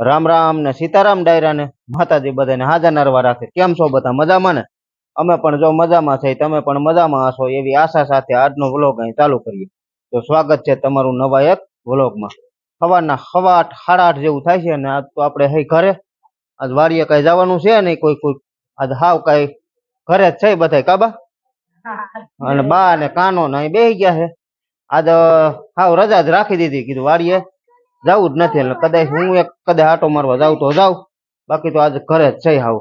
રામ રામ ને સીતારામ ડાયરા ને માતાજી બધાને હાજર નરવા રાખે. કેમ છો બધા? મજામાં ને? અમે પણ જો મજામાં છે, તમે પણ મજામાં હશો એવી આશા સાથે આજનો વ્લોગ અહીં ચાલુ કરીએ. તો સ્વાગત છે તમારું નવા એક વ્લોગમાં. સવારના 8:30 8:30 જેવું થાય છે ને આજ તો આપણે હઈ ઘરે. આજ વાડીએ કઈ જવાનું છે નહીં કોઈ. આજ હાવ કઈ ઘરે જ છે બધા કાબા અને બા ને કાનો ને અહીં બેસી ગયા છે. આજ હાવ રજા જ રાખી દીધી, કીધું વાડીએ જવું જ નથી. એટલે કદાચ હું કદાચ આટો મારવા જાઉં તો જાઉં, બાકી તો આજે ઘરે જ છે. હાવ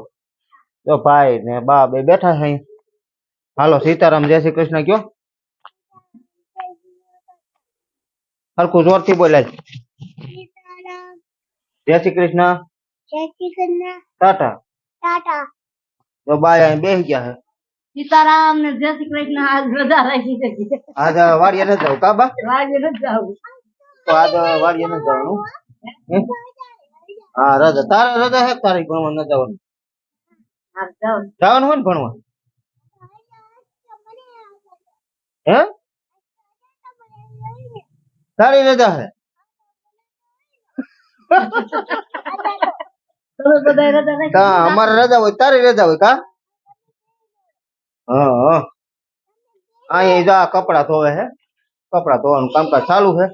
જો ભાઈ ને બા બે બેઠા છે અહીં. હાલો સીતારામ, જય શ્રી કૃષ્ણ કયો. હરખું જોરથી બોલાય. જય શ્રી કૃષ્ણ. ટાટા. તો બા અહીં બેસી ગયા છે. સીતારામ ને જય શ્રી કૃષ્ણ. આજ રજા રાખી છે. આજ વાડીએ નથી જવું કા બા? વાડીએ નથી જાવું. તો આજ વાડીએ નથી જવાનું. હા રજા. તારે રજા છે? તારી ભણવા ન જવાનું? જવાનું હોય ને ભણવા? હે તારી રજા છે? તમે બધા રજા રાખી? અમારે રજા હોય, તારી રજા હોય કા? હા અહીં જા કપડા ધોવે છે. કપડા ધોવાનું કામકાજ ચાલુ છે.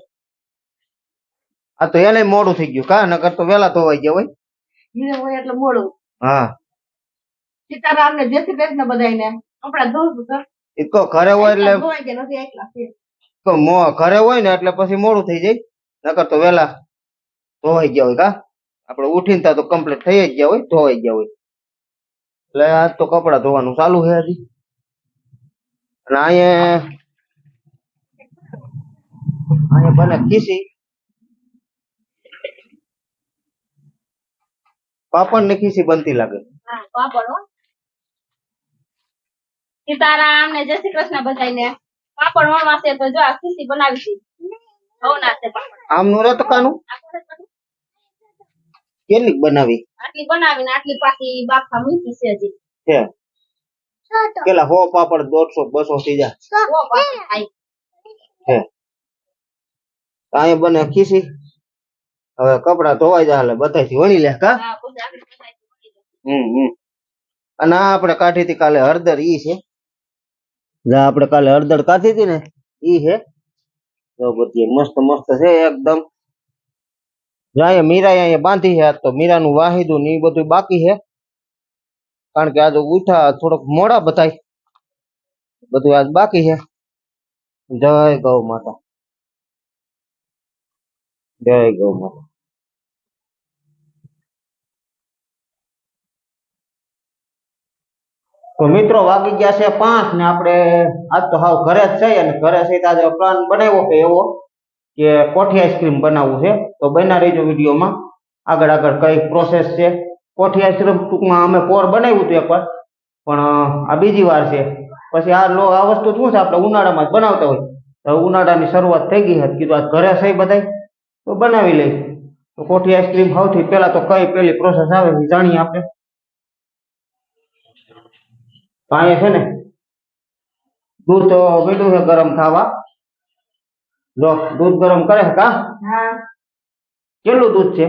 આ તો એને મોડું થઈ ગયું કા, નકર તો વેલા ધોવાઈ ગયા હોય. એને હોય એટલે મોડું. હા સીતારામ ને જય શ્રી કૃષ્ણ બધાને. કપડા ધોવું તો ઈકો ઘરે હોય એટલે ધોવાઈ ગયા નથી એકલા છે. ઘરે હોય ને એટલે પછી મોડું થઈ જાય, નકર તો વેલા ધોવાઈ ગયા હોય કા. આપણે ઉઠીને તા તો કમ્પ્લીટ થઈ જ ગયા હોય, ધોવાઈ ગયા હોય. એટલે આજ તો કપડા ધોવાનું ચાલુ છે હજી. અને અહીંયા બને ખીસી પાપડ ની ખીસી બનતી લાગે. હા પાપડ હો. સીતારામ ને જય શ્રી કૃષ્ણ બધાને. પાપડ વણવા છે તો જો આ ખીસી બનાવી છે. ઘઉંના છે પાપડ. આમ નું રતકાનું કેટલી બનાવી? આટલી બનાવીને આટલી પાછી બાફા મૂકી છે હજી. છે કેલા 100 પાપડ 150 200 થઈ જાય. 100 પાપડ થાય છે. અહીંયા બને ખીસી. હવે કપડા ધોવાઈ જાય એટલે બધાથી વણી લે કા. હા બધા આપણે બધાથી વણી લે. અને આ આપણે કાઢી હતી કાલે હળદર, ઈ છે. જા આપણે કાલે હળદર કાઢી હતી ને ઈ છે. જો બધી મસ્ત મસ્ત છે એકદમ. જાય મીરા અહીંયા બાંધી છે. તો મીરાનું વાહિદું ને એ બધું બાકી છે, કારણ કે આજે ઉઠા થોડોક મોડા બતાય, બધું આજ બાકી છે. જય ગૌ માતા, જય ગૌ માતા. તો મિત્રો વાગી ગયા છે 5 ને આપણે આજ તો હાવ ઘરે જ છે. અને ઘરે છે આજે પ્લાન બનાવ્યો કે એવો કે કોઠી આઈસ્ક્રીમ બનાવવું છે. તો બના રહીજો વિડીયોમાં. આગળ આગળ કઈ પ્રોસેસ છે. કોઠી આઈસ્ક્રીમ ટૂંકમાં અમે પોર બનાવ્યું હતું એકવાર, પણ આ બીજી વાર છે. પછી આ વસ્તુ શું છે, આપણે ઉનાળામાં જ બનાવતા હોય. તો ઉનાળાની શરૂઆત થઈ ગઈ હતી, કીધું આજ ઘરે છે બધા તો બનાવી લઈ. તો કોઠી આઈસ્ક્રીમ સૌથી પહેલા તો કઈ પેલી પ્રોસેસ આવે એ જાણીએ આપણે. અહીંયા છે ને દૂધ તો મીઠું છે ગરમ થવા. જો દૂધ ગરમ કરે કા. હા કેટલું દૂધ છે?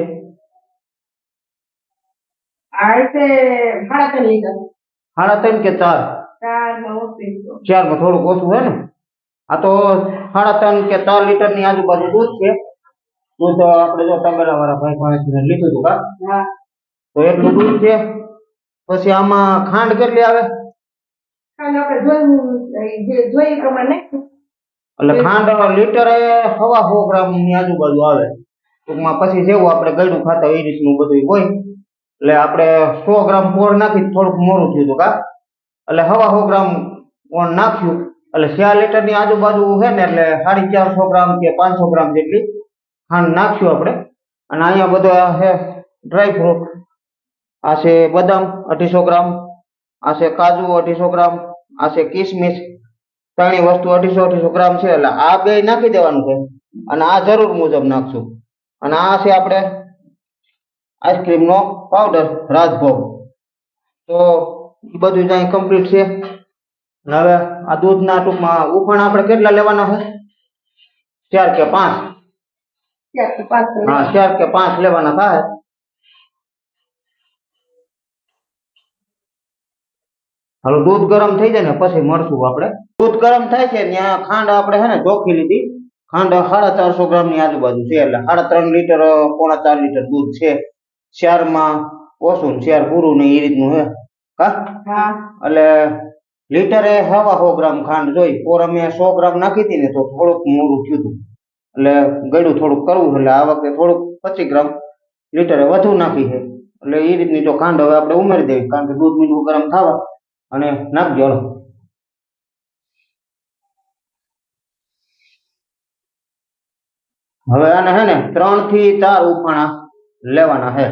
આ છે 3.5 લીટર. 3.5 કે 4? 4 માં ઓછી. 4 માં થોડુંક ઓછું છે ને. આ તો 3.5 કે 4 લીટર ની આજુબાજુ દૂધ છે. દૂધ આપણે જો તબેલા વાળા ભાઈ પાસેથી લીધું હતું કા. હા તો એટલું દૂધ છે. પછી આમાં ખાંડ કેટલી આવે? ખાંડ આપણે જોઈએ પ્રમાણે એટલે ખાંડ લીટર 1.25 ગ્રામ ની આજુબાજુ આવે ટૂંકમાં. પછી જેવું આપણે ગળ્યું ખાતા એ રીતનું બધું હોય. એટલે આપણે 100 ગ્રામ પોર નાખી થોડુંક મોરું થયું હતું કા. એટલે 1.25 ગ્રામ પોર નાખ્યું એટલે 4 લીટર ની આજુબાજુ છે ને. એટલે 450 ગ્રામ કે 500 ગ્રામ જેટલી ખાંડ નાખ્યું આપણે. અને અહીંયા બધા છે ડ્રાય ફ્રૂટ. આ છે બદામ 250 ગ્રામ, આ છે કાજુ 250 ગ્રામ, આ છે કિસમિસ. ત્રણેય વસ્તુ 250 ગ્રામ છે. એટલે આ બે નાખી દેવાનું છે અને આ જરૂર મુજબ નાખશું. અને આ છે આપણે આઈસ્ક્રીમ નો પાવડર રાજભોગ. તો એ બધું ત્યાં કમ્પ્લીટ છે. હવે આ દૂધના ટૂંકમાં ઉફાણ આપણે કેટલા લેવાના છે? 4 કે 5? 4 કે 5. હા 4 કે 5 લેવાના થાય. હાલો દૂધ ગરમ થઈ જાય ને પછી મળશું આપણે. દૂધ ગરમ થાય છે ત્યાં ખાંડ આપણે હે ને ચોખી લીધી. ખાંડ 450 ગ્રામ ની આજુબાજુ છે, એટલે 3.5 લીટર પોણા 4 લીટર દૂધ છે. શેરમાં ઓછું ને શેર પૂરું ને એ રીતનું હે કા. એટલે લીટરે 100 ગ્રામ ખાંડ જોઈ. પોર અમે 100 ગ્રામ નાખી હતી ને તો થોડુંક મોડું થયું હતું, એટલે ગળ્યું થોડુંક કરવું, એટલે આ વખતે થોડુંક 25 ગ્રામ લીટરે વધુ નાખી છે. એટલે એ રીતની જો ખાંડ હવે આપણે ઉમેરી દેવી, કારણ કે દૂધ મીઠું ગરમ થવા અને નાખજો. હવે આને હે ને 3 થી 4 ઉફાણા લેવાના છે.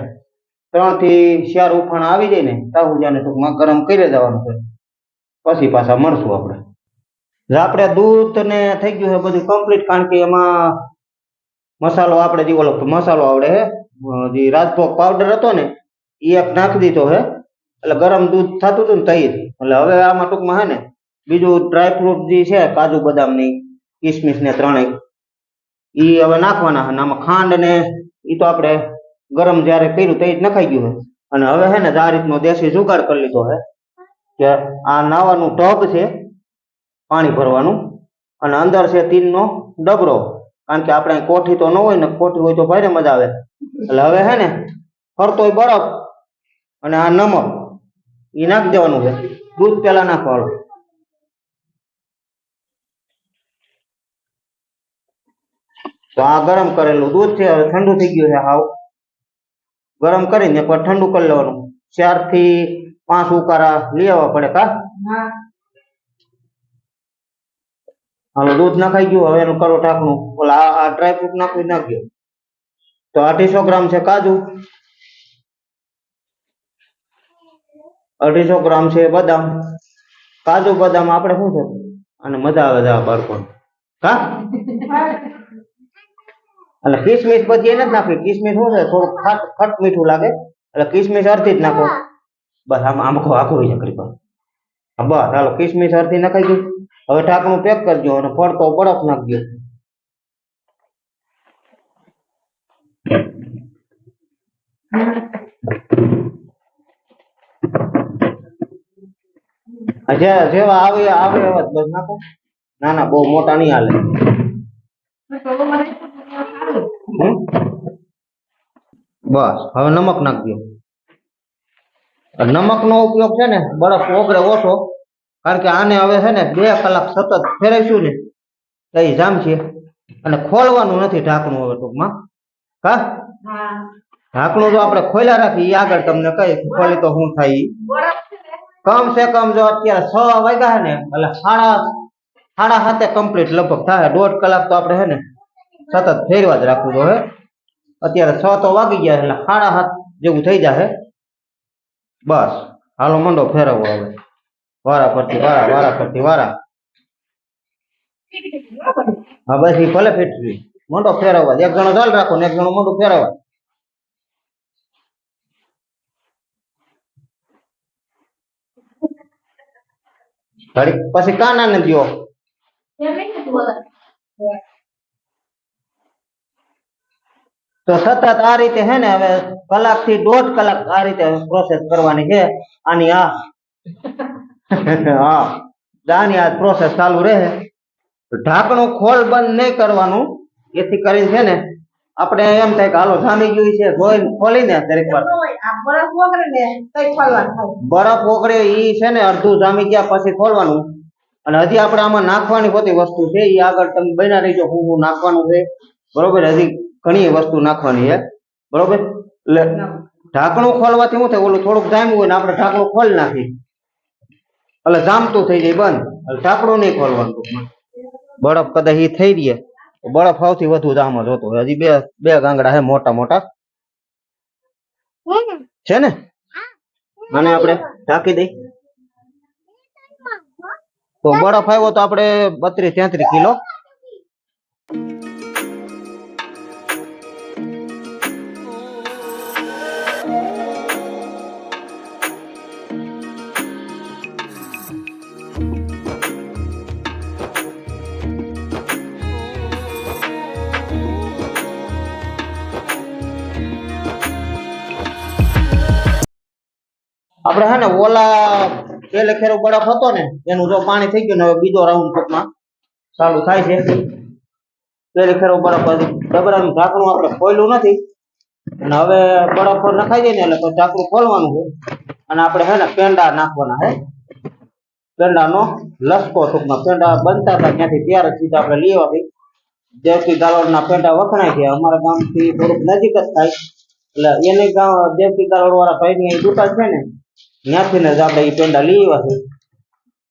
3 થી 4 ઉફાણા આવી જાય ને ત્યાં સુધીને ટૂંકમાં ગરમ કરી દેવાનું છે, પછી પાછા મળશું આપણે. આપણે દૂધ ને થઈ ગયું છે બધું કમ્પ્લીટ, કારણ કે એમાં મસાલો આપણે જે ઓલો મસાલો આવડે છે, જે રાજભોગ પાવડર હતો ને એ એક નાખી દીધો છે. એટલે ગરમ દૂધ થતું હતું ને તઈ, એટલે હવે આમાં ટૂંકમાં હે ને બીજું ડ્રાયફ્રૂટ જે છે, કાજુ બદામ ની કિસમિસ ને ત્રણેય એ હવે નાખવાના છે. આમાં ખાંડ ને એ તો આપણે ગરમ જયારે કર્યું તે જ નખાઈ ગયું છે. અને હવે હે ને આ રીતનો દેશી જુગાડ કરી લીધો છે કે આ નાવાનું ટબ છે પાણી ભરવાનું, અને અંદર છે તીનનો ડબરો, કારણ કે આપણે કોઠી તો ન હોય ને, કોઠી હોય તો ભારે મજા આવે. એટલે હવે હે ને ફરતોય બરફ અને આ નમક એ નાખી દેવાનું છે. દૂધ પેલા નાખવાનું. તો આ ગરમ કરેલું દૂધ છે, હવે ઠંડુ થઈ ગયું છે. હાવ ગરમ કરીને એકવાર ઠંડુ કરી લેવાનું. 4 થી 5 ઉકારા લઈ આવવા પડે કા. હાલો દૂધ નખાઈ ગયું, હવે એનું કરો ઢાંકણું. ઓલા આ ડ્રાયફ્રૂટ નાખી નાખજો. તો 250 ગ્રામ છે કાજુ, 250 ગ્રામ છે બદામ. કાજુ બદામ આપણે શું છે અને મજા આવે છે આ બાળકો કા. એટલે કિસમિસ બધી એને જ નાખી. કિસમિસ શું છે થોડું ખટ મીઠું લાગે, એટલે કિસમિસ અડધી જ નાખો બસ. આમ આખું હોય છે બસ. હાલો કિસમિસ અડધી નખાઈ ગયું. હવે ઢાંકણું પેક કરજો અને ફરતો બરફ નાખજો. જેવા આવે એવા જ બસ નાખો. ના ના બહુ મોટા નહીં હાલે. બસ હવે નમક નાખજો. નમક નો ઉપયોગ છે ને બરફ ઓગળે ઓછો, કારણ કે આને હવે છે ને 2 કલાક સતત ફેરવીશું ને તો એ જામશે. અને ખોલવાનું નથી ઢાંકણું હવે ટૂંકમાં કા. ઢાંકણું જો આપણે ખોલ્યા રાખી એ આગળ તમને કઈ ખોલી તો શું થાય. કમ સે કમ જો અત્યારે 6 વાગ્યા ને એટલે 7:30 કમ્પ્લીટ લગભગ થાય. 1.5 કલાક તો આપણે છે ને સતત ફેરવા જ રાખવું જોઈએ. અત્યારે 6 તો વાગી ગયા, એટલે 7:30 જેવું થઈ જાય. બસ હાલો મંડો ફેરવવો હવે. વારા ફરતી વારા. હા બસ એ ભલે ફેરવી મંડો ફેરવવા. એક જણો ચાલ રાખો ને એક જણો મંડો ફેરવવા. ઘડીક પછી કાના ને દો. તો સતત આ રીતે હે ને હવે 1 થી 1.5 કલાક આ રીતે પ્રોસેસ કરવાની છે આની. હા આની આ પ્રોસેસ ચાલુ રહે. ઢાંકણું ખોલ બંધ નહીં કરવાનું, એથી કરીને છે ને આપણે એમ થાય કે હાલો જામી ગયું છે, જોઈને ખોલીને દરેક વાર બરફ ઓગળે ઈ છે ને અડધું જામી ગયા પછી ખોલવાનું. અને હજી આપણે આમાં નાખવાની બધી વસ્તુ છે એ આગળ તમે બના રહીજો હું નાખવાનું છે, બરોબર. હજી ઘણી વસ્તુ નાખવાની છે, બરોબર. એટલે ઢાંકણું ખોલવાથી શું થાય, ઓલું થોડુંક જામ્યું હોય ને આપણે ઢાંકણું ખોલી નાખી એટલે જામતું થઈ જાય બંધ. એટલે ઢાંકણું નહીં ખોલવાનું. બરફ કદાચ એ થઈ રહે બરફ સૌથી વધુ જામ જ હતો. હજી બે ગાંગડા છે મોટા છે ને, અને આપણે ઢાંકી દઈ તો બરફ આવ્યો તો આપણે 32-33 કિલો. આપણે હે ને ઓલા પેલે ખેરો બરફ હતો ને એનું જો પાણી થઈ ગયું ને હવે બીજો રાઉન્ડ ટૂંકમાં ચાલુ થાય છે. પેલે ખેરો બરફ હતી ડબરાનું ઢાંકણું આપણે ખોલ્યું નથી અને હવે બરફ નખાઈ જાય ને એટલે તો ઢાંકણું ખોલવાનું છે અને આપણે હે ને પેંડા નાખવાના હે. પેંડાનો લસકો ટૂંકમાં પેંડા બનતા હતા ત્યાંથી તૈયાર જ સીધા આપણે લઈ આવી દેવકી ગાલોડના પેંડા વખણાય છે અમારા ગામથી થોડુંક નજીક જ થાય એટલે એને દેવકી ગાલોડ વાળા ભાઈની દુકાન છે ને ત્યાંથી જ આપણે એ પેંડા લઈ આવ્યા છે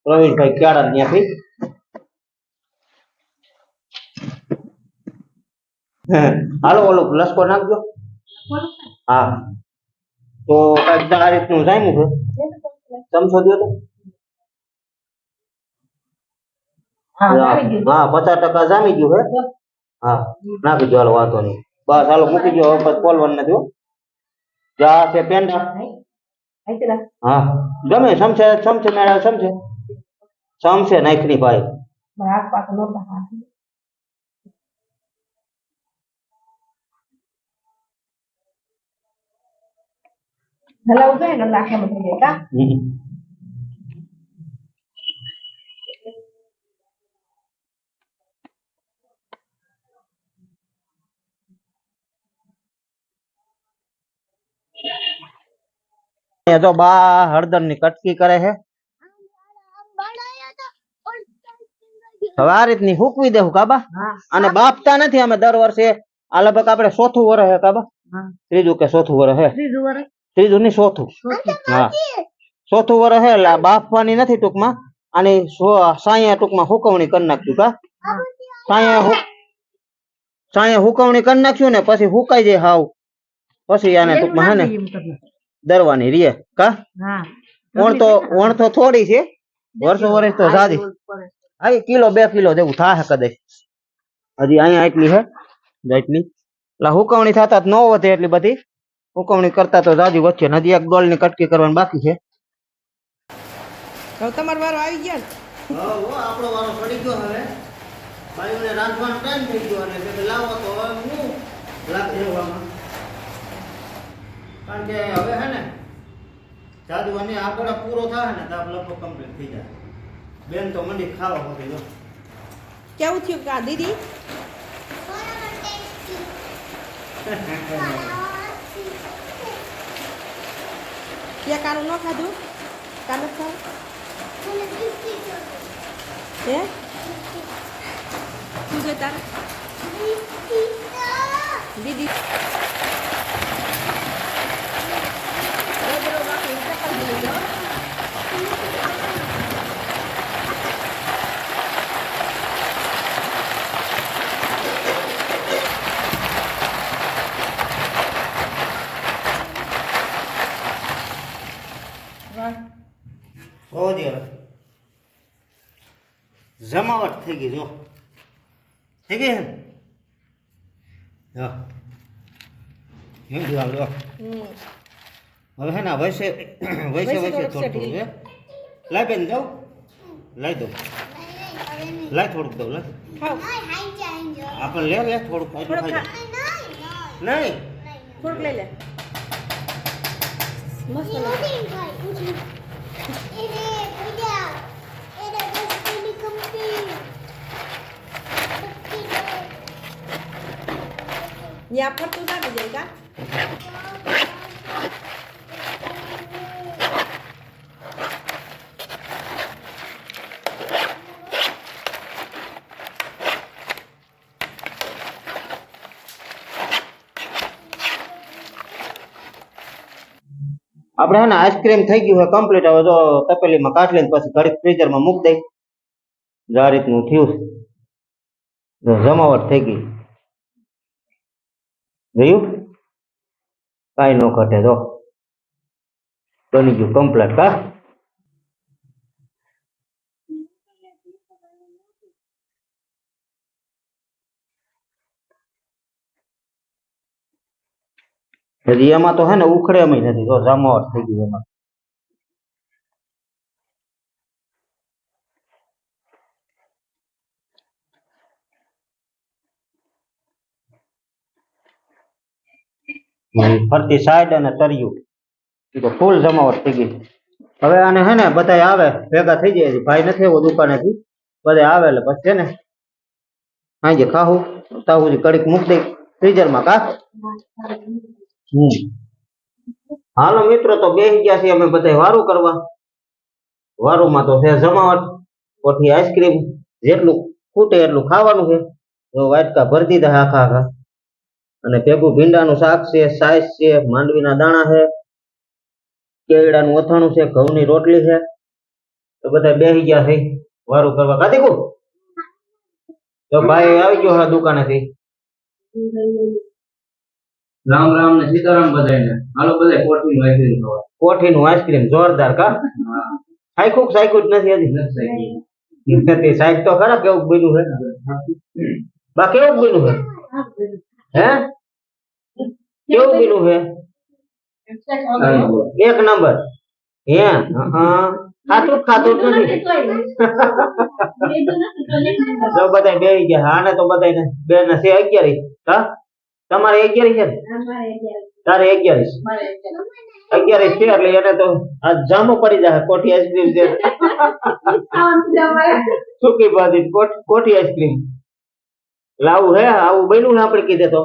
પ્રવીણભાઈ ક્યારા ત્યાંથી. હાલો ઓલો લસકો નાખજો. હા તો કઈક આ રીતનું જામ્યું છે. ચમચો દો તો. હા 50% જામી ગયું હે. હા નાખી દો હાલો વાંધો નહીં બસ હાલો મૂકી દો હવે ખોલવાનું નથી. જા છે પેંડા. હા ગમે સમસે સમસે મેળા સમસે સમસે નાખની ભાઈ. હલાવું જોઈએ ને નાખે થઈ જાય કા તો બા હળદર ની કટકી કરે છે. હવે આ રીતની હૂકવી દેવું કાબા અને બાફતા નથી અમે દર વર્ષે આ લગભગ આપણે ચોથું વર્ષ હે કાબા. ત્રીજું કે ચોથું વર્ષ હે. ત્રીજું ની ચોથું. હા ચોથું વર્ષ હે એટલે બાફવાની નથી ટૂંકમાં આની સાયા ટૂંકમાં હુકવણી કરી નાખ્યું કા સાયા હુકવણી કરી નાખ્યું ને પછી હુકાઈ જાય હાવ પછી આને ટૂંકમાં હે ને દરવાની રીએ કા ઓણ તો થોડી છે વર્ષો વર્ષ તો જાજી હા કિલો 2 કિલો જેવું થાય કદાચ હજી અહીંયા એટલી હે એટલી એટલે હુકવણી થતા જ ન વધે એટલી બધી હુકવણી કરતા તો જાજી વચ્ચે હજી એક ગોળ ની કટકી કરવાની બાકી છે. હવે તમારો વારો આવી ગયો ને. હા આપણો વારો પડી ગયો હવે ભાઈઓને રાંધવાનો ટાઈમ થઈ ગયો અને તે લાવો તો હવે હું લાગી જવામાં કારણ કે હવે હે ને જાદુ અને આગળ પૂરો થાય ને તો આપણે લગભગ કમ્પ્લીટ થઈ જાય. બેન તો મંડી ખાવા હોતી જો કેવું થયું કા દીદી ક્યાં કાનું ન ખાધું કાનું ખાવ હે શું છે તારે દીદી જમાવટ થઈ ગઈ જો થઈ ગઈ હા હવે હે ને વૈસે વૈસે વૈસે થોડું હે લાઈ બેન જાઉં લાઈ દો લાઈ થોડુંક દઉં લાઈ આપણે લે લે થોડુંક નહીં થોડુંક લઈ લે મસ્ત ત્યાં ફરતું કાઢી જાય કા આપણે હે ને આઈસ્ક્રીમ થઈ ગયું છે કમ્પ્લીટ હવે જો તપેલીમાં કાઢી લઈને પછી ઘડીક ફ્રીઝરમાં મૂકી દઈ આ રીતનું થયું જમાવટ થઈ ગઈ જોયું કાંઈ ન ઘટે જો બની ગયું કમ્પ્લીટ કા હજી એમાં તો હે ને ઉખડે એમ નથી જો જમાવટ થઈ ગઈ એમાં ફરતી સાઈડ અને તરિયું ઈ તો ફૂલ જમાવટ થઈ ગઈ. હવે આને હે ને બધા આવે ભેગા થઈ જાય. હજી ભાઈ નથી આવ્યો દુકાનેથી, બધા આવે એટલે પછી છે ને સાંજે ખાવું તાવું કડીક મૂકી દઈ ફ્રીઝરમાં કા. હાલો મિત્રો, તો બેસી ગયા છીએ અમે બધા વારું કરવા. વારુમાં તો છે જમાવટ, કોઠી આઈસ્ક્રીમ, જેટલું ખૂટે એટલું ખાવાનું છે. તો વાટકા ભરી દીધા આખા આખા, અને ભેગું ભીંડાનું શાક છે, સાઈઝ છે, માંડવીના દાણા છે, કેળાનું અથાણું છે, ઘઉંની રોટલી છે. તો બધા બેસી ગયા છે વારું કરવા. કાઢી કુ તો ભાઈ આવી ગયો હા દુકાનેથી. રામ રામ ને સીતારામ બધાને. હાલો બધા કોઠીનું આઈસ્ક્રીમ ખાવા. કોઠીનું આઈસ્ક્રીમ જોરદાર કા. સાયકું જ નથી હજી. સાહેબ તો ખરા કેવું બન્યું છે. બા કેવું બન્યું છે? હે કેવું બન્યું છે? એક નંબર. હે ખાતું જ નથી. જો બધા બેસી ગયા. આને તો બધા બે ને છે 11. હા તમારે 11 છે ને? તારે 11 11 છે એટલે એને તો આ જામો પડી જાય. કોઠી આઈસ્ક્રીમ છે, સુકી ભાજી કોઠી આઈસ્ક્રીમ લાવું હે. આવું બન્યું ને આપણે કીધે તો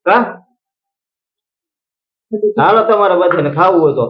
કા. હાલો તમારે બધાને ખાવું હોય તો